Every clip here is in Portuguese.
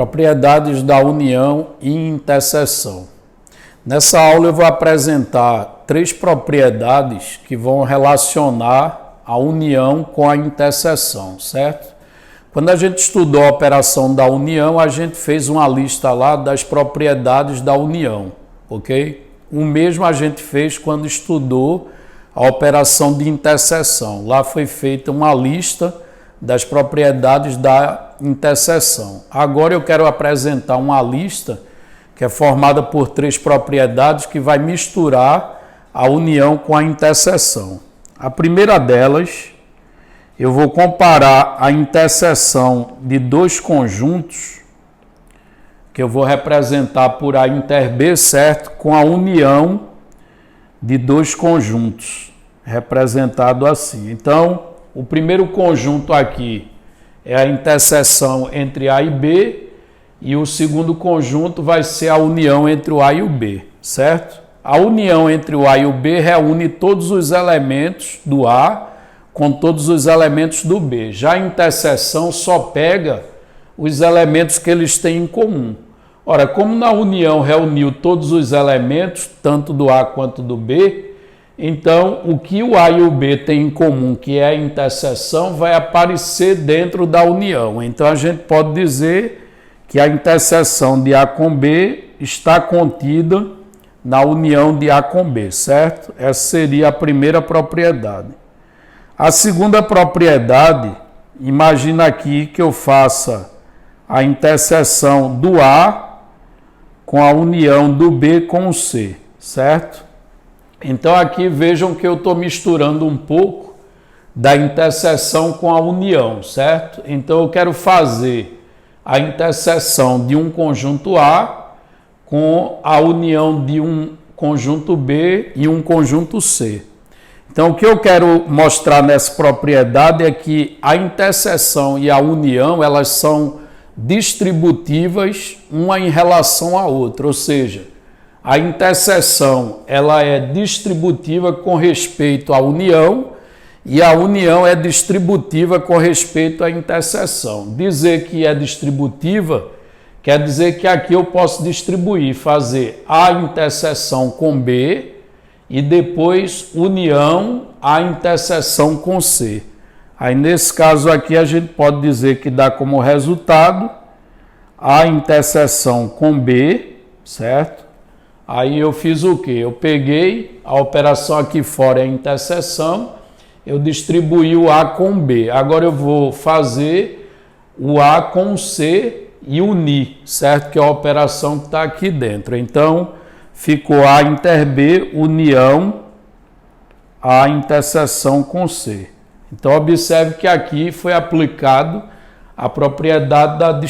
Propriedades da união e interseção. Nessa aula eu vou apresentar 3 propriedades que vão relacionar a união com a interseção, certo? Quando a gente estudou a operação da união, a gente fez uma lista lá das propriedades da união, ok? O mesmo a gente fez quando estudou a operação de interseção. Lá foi feita uma lista das propriedades da interseção. Agora eu quero apresentar uma lista que é formada por 3 propriedades que vai misturar a união com a interseção. A primeira delas, eu vou comparar a interseção de 2 conjuntos, que eu vou representar por A inter B, certo? Com a união de 2 conjuntos, representado assim. Então, o primeiro conjunto aqui é a interseção entre A e B, e o segundo conjunto vai ser a união entre o A e o B, certo? A união entre o A e o B reúne todos os elementos do A com todos os elementos do B. Já a interseção só pega os elementos que eles têm em comum. Ora, como na união reuniu todos os elementos, tanto do A quanto do B, então, o que o A e o B têm em comum, que é a interseção, vai aparecer dentro da união. Então, a gente pode dizer que a interseção de A com B está contida na união de A com B, certo? Essa seria a primeira propriedade. A segunda propriedade, imagina aqui que eu faça a interseção do A com a união do B com o C, certo? Então aqui vejam que eu estou misturando um pouco da interseção com a união, certo? Então eu quero fazer a interseção de um conjunto A com a união de um conjunto B e um conjunto C. Então o que eu quero mostrar nessa propriedade é que a interseção e a união, elas são distributivas uma em relação à outra, ou seja, a interseção ela é distributiva com respeito à união e a união é distributiva com respeito à interseção. Dizer que é distributiva quer dizer que aqui eu posso distribuir, fazer A interseção com B e depois união A interseção com C. Aí nesse caso aqui a gente pode dizer que dá como resultado A interseção com B, certo? Aí eu fiz o quê? Eu peguei a operação aqui fora, é a interseção, eu distribuí o A com B. Agora eu vou fazer o A com o C e unir, certo? Que é a operação que está aqui dentro. Então, ficou A inter B, união A interseção com C. Então, observe que aqui foi aplicado a propriedade da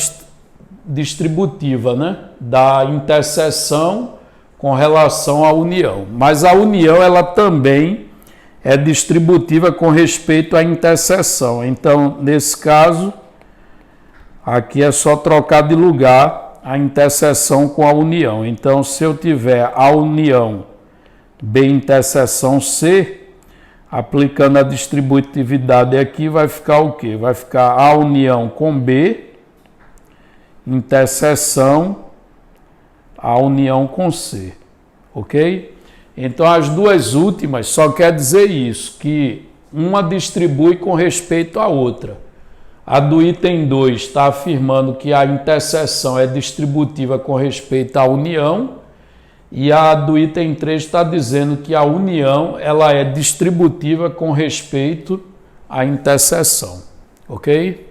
distributiva, né? Da interseção com relação à união. Mas a união, ela também é distributiva com respeito à interseção. Então, nesse caso, aqui é só trocar de lugar a interseção com a união. Então, se eu tiver a união B interseção C, aplicando a distributividade aqui, vai ficar o quê? Vai ficar A união com B, interseção a união com C, ok? Então, as duas últimas só quer dizer isso, que uma distribui com respeito à outra. A do item 2 está afirmando que a interseção é distributiva com respeito à união, e a do item 3 está dizendo que a união ela é distributiva com respeito à interseção, ok?